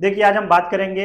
देखिए आज हम बात करेंगे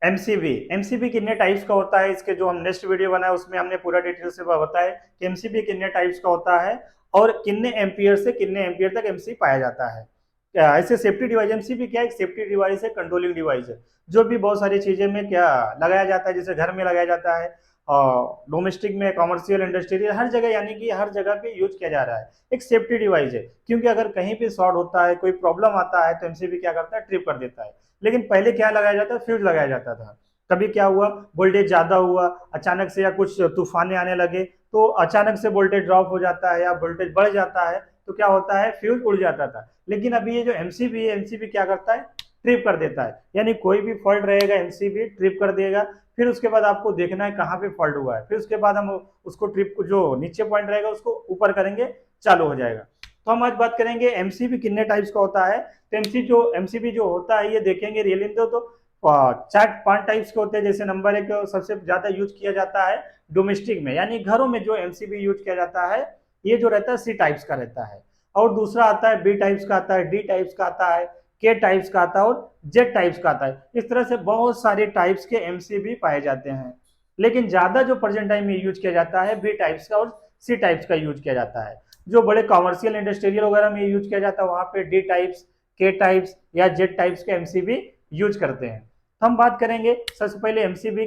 एमसीबी। एमसीबी कितने टाइप्स का होता है, इसके जो हम नेक्स्ट वीडियो बनाए उसमें हमने पूरा डिटेल से बताया कि एमसीबी कितने टाइप्स का होता है और कितने एम्पियर से कितने एम्पियर तक एमसीबी पाया जाता है। ऐसे सेफ्टी डिवाइस, एमसीबी क्या है, एक सेफ्टी डिवाइस है, कंट्रोलिंग डिवाइस है, जो भी बहुत सारी चीजें में क्या लगाया जाता है, जैसे घर में लगाया जाता है और डोमेस्टिक में, कॉमर्शियल, इंडस्ट्रियल, हर जगह, यानी कि हर जगह पे यूज किया जा रहा है। एक सेफ्टी डिवाइस है, क्योंकि अगर कहीं पे शॉर्ट होता है, कोई प्रॉब्लम आता है, तो एमसीबी क्या करता है, ट्रिप कर देता है। लेकिन पहले क्या लगाया जाता है, फ्यूज लगाया जाता था। कभी क्या हुआ, वोल्टेज ज्यादा हुआ अचानक से, या कुछ तूफाने आने लगे तो अचानक से वोल्टेज ड्रॉप हो जाता है या वोल्टेज बढ़ जाता है, तो क्या होता है, फ्यूज उड़ जाता था। लेकिन अभी ये जो एमसीबी है, एमसीबी क्या करता है, ट्रिप कर देता है। यानी कोई भी फॉल्ट रहेगा, एमसीबी ट्रिप कर देगा। फिर उसके बाद आपको देखना है कहाँ पे फॉल्ट हुआ है, फिर उसके बाद हम उसको ट्रिप को, जो नीचे पॉइंट रहेगा उसको ऊपर करेंगे, चालू हो जाएगा। तो हम आज बात करेंगे एमसीबी कितने टाइप्स का होता है। तो एमसीबी जो होता है, ये देखेंगे रियल इन तो चार पांच टाइप्स के होते हैं। जैसे नंबर एक, सबसे ज्यादा यूज किया जाता है डोमेस्टिक में, यानी घरों में जो एमसीबी यूज किया जाता है, ये जो रहता है सी टाइप्स का रहता है। और दूसरा आता है बी टाइप्स का, आता है डी टाइप्स का, आता है के टाइप्स का, आता है और जेड टाइप्स का आता है। इस तरह से बहुत सारे टाइप्स के एमसीबी पाए जाते हैं। लेकिन ज्यादा जो प्रेजेंट टाइम में यूज किया जाता है, बी टाइप्स का और सी टाइप्स का यूज किया जाता है। जो बड़े कॉमर्शियल, इंडस्ट्रियल वगैरह में यूज किया जाता है, वहां पे डी टाइप्स, के टाइप्स या जेड टाइप्स के एमसीबी यूज करते हैं। तो हम बात करेंगे सबसे पहले एमसीबी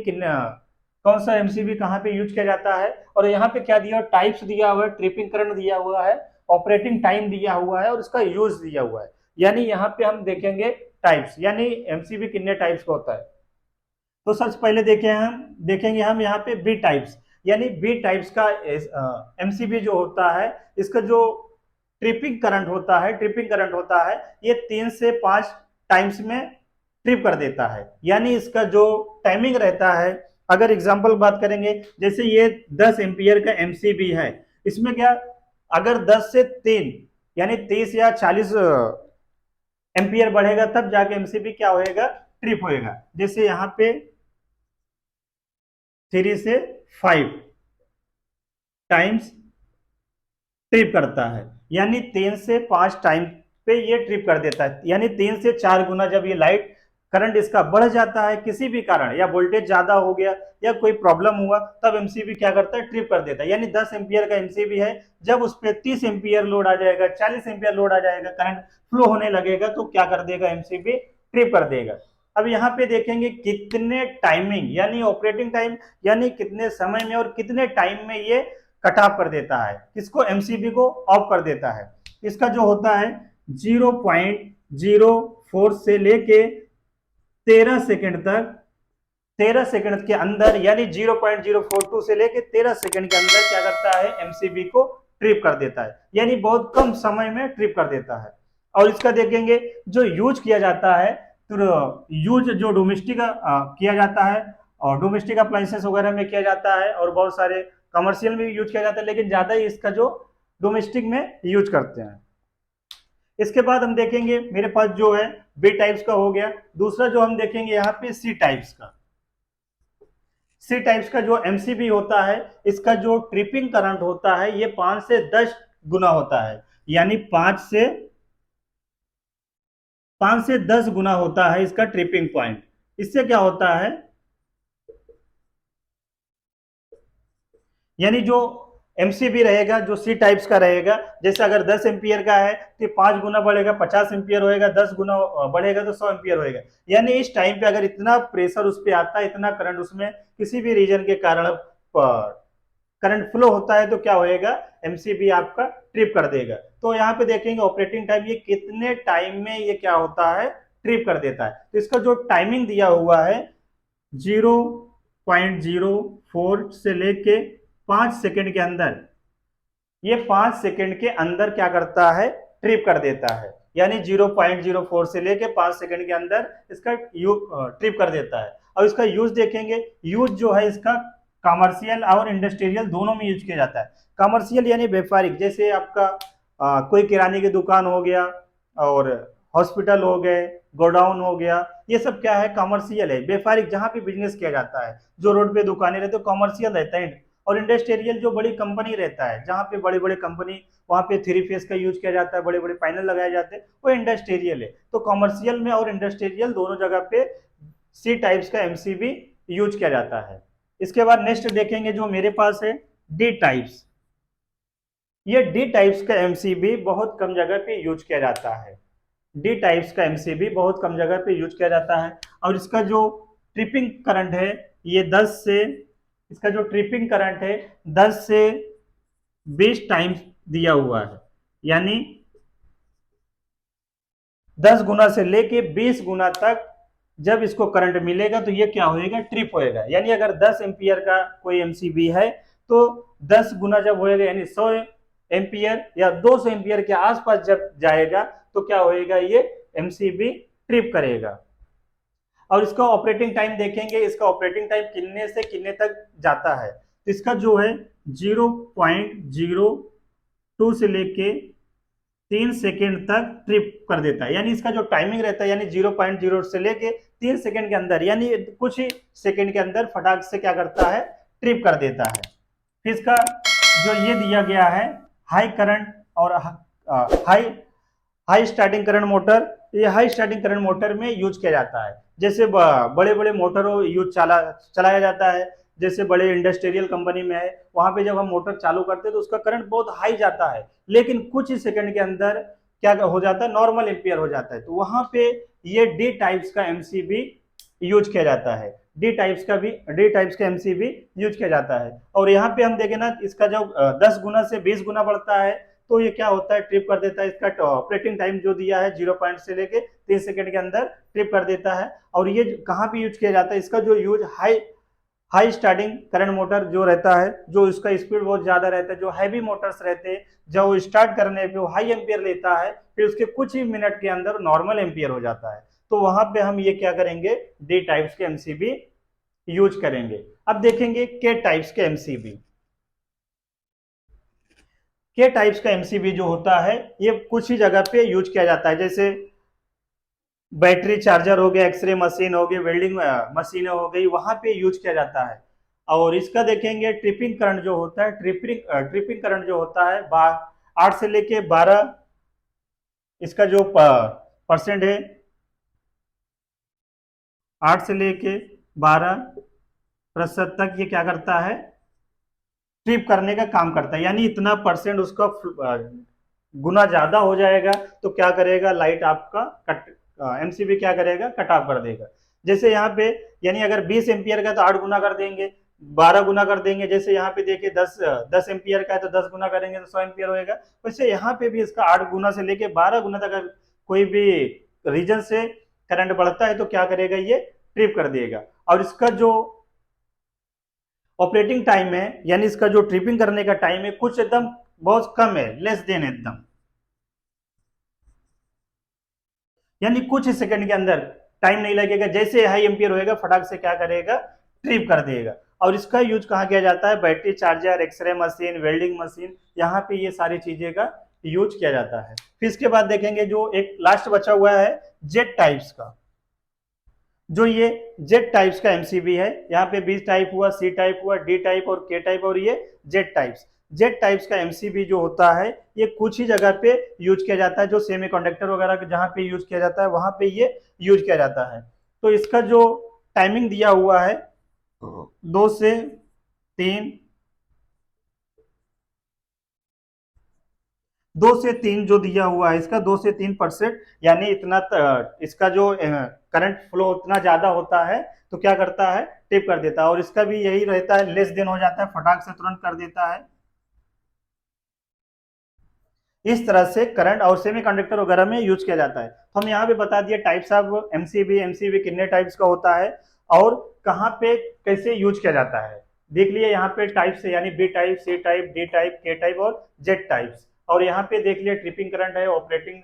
कौन सा एमसीबी कहाँ पे यूज किया जाता है, और यहाँ पे क्या दिया, टाइप्स दिया हुआ है, ट्रिपिंग करंट दिया हुआ है, ऑपरेटिंग टाइम दिया हुआ है और उसका यूज दिया हुआ है। यानी यहाँ पे हम देखेंगे टाइप्स, यानी एमसीबी कितने टाइप्स का होता है। तो सबसे पहले देखेंगे हम यहाँ पे बी टाइप्स। यानी बी टाइप्स का एमसीबी जो होता है, इसका जो ट्रिपिंग करंट होता है, ये 3 से 5 टाइम्स में ट्रिप कर देता है। यानी इसका जो टाइमिंग रहता है, अगर एग्जांपल बात करेंगे, जैसे ये 10 एम्पियर का एमसीबी है, इसमें क्या, अगर 10 से 3 यानी 30 या 40 एम्पियर बढ़ेगा, तब जाके एमसीबी क्या होएगा, ट्रिप होएगा। जैसे यहाँ पे 3 से 5 टाइम्स ट्रिप करता है, यानी 3 से 5 टाइम पे ये ट्रिप कर देता है। यानी 3 से 4 गुना जब ये लाइट करंट इसका बढ़ जाता है किसी भी कारण, या वोल्टेज ज्यादा हो गया या कोई प्रॉब्लम हुआ, तब एमसीबी क्या करता है, ट्रिप कर देता है। यानी 10 एम्पियर का एमसीबी है, जब उस पर 30 एम्पियर लोड आ जाएगा, 40 एम्पियर लोड आ जाएगा, करंट फ्लो होने लगेगा, तो क्या कर देगा, एमसीबी ट्रिप कर देगा। अब यहाँ पे देखेंगे कितने टाइमिंग, यानी ऑपरेटिंग टाइम, यानी कितने समय में और कितने टाइम में ये कट ऑफ कर देता है, किसको, एमसीबी को ऑफ कर देता है। इसका जो होता है 0.04 से लेके 13 सेकंड तक, 13 सेकंड के अंदर, यानी 0.042 से लेके 13 सेकंड के अंदर क्या करता है, एमसीबी को ट्रिप कर देता है। यानी बहुत कम समय में ट्रिप कर देता है। और इसका देखेंगे जो यूज किया जाता है, तो यूज जो डोमेस्टिक किया जाता है, और डोमेस्टिक अप्लायंसेस वगैरह में किया जाता है, और बहुत सारे कमर्शियल में भी यूज किया जाता है, लेकिन ज्यादा ही इसका जो डोमेस्टिक में यूज करते हैं। इसके बाद हम देखेंगे, मेरे पास जो है बी टाइप्स का हो गया। दूसरा जो हम देखेंगे यहाँ पे सी टाइप्स का। सी टाइप्स का जो एमसीबी होता है, इसका जो ट्रिपिंग करंट होता है, ये 5 से 10 गुना होता है। यानी 5 से 10 गुना होता है इसका ट्रिपिंग पॉइंट। इससे क्या होता है, यानी जो एमसीबी रहेगा, जो सी टाइप्स का रहेगा, जैसे अगर 10 एम्पियर का है तो 5 गुना बढ़ेगा, 50 एम्पियर होएगा, 10 गुना बढ़ेगा तो 100 एम्पियर होएगा। यानी इस टाइम पे अगर इतना प्रेशर उस पर आता है, इतना करंट उसमें किसी भी रीजन के कारण करंट फ्लो होता है, तो क्या होएगा, एमसीबी आपका ट्रिप कर देगा। तो यहाँ पे देखेंगे ऑपरेटिंग टाइम, ये कितने टाइम में ये क्या होता है, ट्रिप कर देता है। तो इसका जो टाइमिंग दिया हुआ है 0.04 से लेके 5 सेकंड के अंदर, ये 5 सेकंड के अंदर क्या करता है, ट्रिप कर देता है। यानी 0.04 से लेके 5 सेकंड के अंदर इसका ट्रिप कर देता है। और इसका यूज देखेंगे, यूज जो है इसका कमर्शियल और इंडस्ट्रियल दोनों में यूज किया जाता है। कमर्शियल यानी व्यापारिक, जैसे आपका कोई किराने की दुकान हो गया, और हॉस्पिटल हो गए, गोडाउन हो गया, ये सब क्या है, कमर्शियल है, व्यापारिक, जहां पे बिजनेस किया जाता है। जो रोड पे दुकानें रहते हैं कमर्शियल रहता है, और इंडस्ट्रियल जो बड़ी कंपनी रहता है, जहाँ पे बड़े बड़े कंपनी, वहाँ पे 3 फेज का यूज किया जाता है, बड़े बड़े पैनल लगाए जाते हैं, वो इंडस्ट्रियल है। तो कॉमर्शियल में और इंडस्ट्रियल दोनों जगह पे सी टाइप्स का एमसीबी यूज किया जाता है। इसके बाद नेक्स्ट देखेंगे जो मेरे पास है डी टाइप्स। ये डी टाइप्स का एमसीबी बहुत कम जगह पे यूज किया जाता है। डी टाइप्स का एमसीबी बहुत कम जगह पे यूज किया जाता है, और इसका जो ट्रिपिंग करंट है ये 10 से, इसका जो ट्रिपिंग करंट है 10 से 20 टाइम्स दिया हुआ है, यानी 10 गुना से लेके 20 गुना तक जब इसको करंट मिलेगा तो ये क्या होएगा, ट्रिप होएगा। यानी अगर 10 एम्पियर का कोई एमसीबी है तो 10 गुना जब होएगा, यानी 100 एम्पियर या 200 एम्पियर के आसपास जब जाएगा तो क्या होएगा, ये एमसीबी ट्रिप करेगा। और इसका ऑपरेटिंग टाइम देखेंगे, इसका ऑपरेटिंग टाइम कितने से कितने तक जाता है। तो इसका जो है 0.02 से लेके 3 सेकेंड तक ट्रिप कर देता है। यानी इसका जो टाइमिंग रहता है, यानी 0.0 से लेके 3 सेकेंड के अंदर, यानी कुछ ही सेकेंड के अंदर फटाक से क्या करता है, ट्रिप कर देता है। फिर इसका जो ये दिया गया है हाई करंट और हाई स्टार्टिंग करंट मोटर, ये हाई स्टार्टिंग करंट मोटर में यूज किया जाता है। जैसे बड़े बड़े मोटरों यूज चलाया जाता है, जैसे बड़े इंडस्ट्रियल कंपनी में है, वहां पे जब हम मोटर चालू करते हैं तो उसका करंट बहुत हाई जाता है, लेकिन कुछ ही सेकंड के अंदर क्या हो जाता है, नॉर्मल एम्पियर हो जाता है। तो वहां पे ये डी टाइप्स का एमसीबी यूज किया जाता है, डी टाइप्स का एमसीबी यूज किया जाता है। और यहाँ पे हम देखें ना, इसका जब 10 गुना से 20 गुना बढ़ता है तो ये क्या होता है, ट्रिप कर देता है। इसका ऑपरेटिंग टाइम जो दिया है 0 पॉइंट से लेके 3 सेकंड के अंदर ट्रिप कर देता है। और ये कहाँ पे यूज किया जाता है, इसका जो use high starting current motor जो रहता है, जो इसका स्पीड बहुत ज्यादा रहता है, जो हैवी मोटर्स रहते हैं, जब वो स्टार्ट करने पे वो हाई एम्पियर लेता है, फिर उसके कुछ ही मिनट के अंदर नॉर्मल एम्पियर हो जाता है। तो वहां पे हम ये क्या करेंगे, डी टाइप्स के एमसीबी यूज करेंगे। अब देखेंगे के टाइप्स के एमसीबी। के टाइप्स का एमसीबी जो होता है ये कुछ ही जगह पे यूज किया जाता है, जैसे बैटरी चार्जर हो गया, एक्सरे मशीन हो गई, वेल्डिंग मशीन हो गई, वहां पे यूज किया जाता है। और इसका देखेंगे ट्रिपिंग करंट जो होता है, ट्रिपिंग करंट जो होता है 8 से लेके 12, इसका जो परसेंट है 8 से लेके 12% तक ये क्या करता है, ट्रिप करने का काम करता है। यानी इतना परसेंट उसका गुना ज्यादा हो जाएगा तो क्या करेगा, लाइट आपका एमसीबी क्या करेगा, कट ऑफ कर देगा। जैसे यहाँ पे, यानी अगर 20 एम्पियर का तो 8 गुना कर देंगे, 12 गुना कर देंगे। जैसे यहाँ पे देखिए 10 एम्पियर का है तो 10 गुना करेंगे तो 100 एम्पियर होएगा। वैसे यहाँ पे भी इसका 8 गुना से लेके 12 गुना तक अगर कोई भी रीजन से करंट बढ़ता है तो क्या करेगा, ये ट्रिप कर देगा। और इसका जो ऑपरेटिंग टाइम है, यानी इसका जो ट्रिपिंग करने का टाइम है कुछ एकदम बहुत कम है, लेस देन एकदम, यानी कुछ ही सेकंड के अंदर टाइम नहीं लगेगा। जैसे हाई एम्पियर होएगा फटाक से क्या करेगा, ट्रिप कर देगा। और इसका यूज कहाँ किया जाता है, battery charger, x ray machine, welding machine, यहाँ पे ये सारी चीजें का यूज किया जाता है। फिर इसके बाद देखेंगे जो एक लास्ट बचा हुआ है जेट टाइप्स का। जो ये जेट टाइप्स का एमसीबी है, यहाँ पे बी टाइप हुआ, सी टाइप हुआ, डी टाइप और के टाइप, और ये जेट टाइप्स। जेट टाइप्स का एमसीबी जो होता है ये कुछ ही जगह पे यूज किया जाता है, जो सेमीकंडक्टर वगैरह जहां पे यूज किया जाता है वहां पे ये यूज किया जाता है। तो इसका जो टाइमिंग दिया हुआ है 2 से 3, 2 से 3 जो दिया हुआ है, इसका 2 से 3%, यानी इतना इसका जो करंट फ्लो उतना ज्यादा होता है तो क्या करता है, टिप कर देता है। और इसका भी यही रहता है, लेस देन हो जाता है, फटाक से तुरंत कर देता है। इस तरह से करंट और सेमीकंडक्टर वगैरह में यूज किया जाता है। तो हम यहाँ पे बता दिए टाइप्स ऑफ एमसीबी, एमसीबी कितने टाइप्स का होता है और कहाँ पे कैसे यूज किया जाता है। देख लिए यहाँ पे टाइप्स है, यानी B type, C type, D type, K type और जेड टाइप्स। और यहाँ पे देख लिया ट्रिपिंग करंट है, ऑपरेटिंग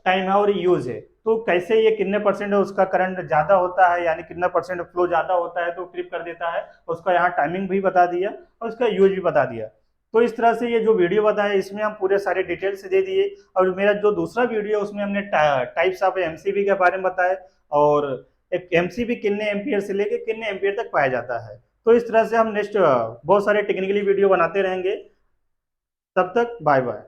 टाइम है और यूज है। तो कैसे ये कितने परसेंट है उसका करंट ज्यादा होता है, यानी कितना परसेंट फ्लो ज्यादा होता है तो ट्रिप कर देता है, उसका यहाँ टाइमिंग भी बता दिया और उसका यूज भी बता दिया। तो इस तरह से ये जो वीडियो बताया इसमें हम पूरे सारे डिटेल्स दे दिए। और मेरा जो दूसरा वीडियो है उसमें हमने टाइप्स ऑफ एमसीबी के बारे में बताया और एक एमसीबी कितने एम्पियर से लेके कितने एम्पियर तक पाया जाता है। तो इस तरह से हम नेक्स्ट बहुत सारे टेक्निकली वीडियो बनाते रहेंगे। तब तक बाय बाय।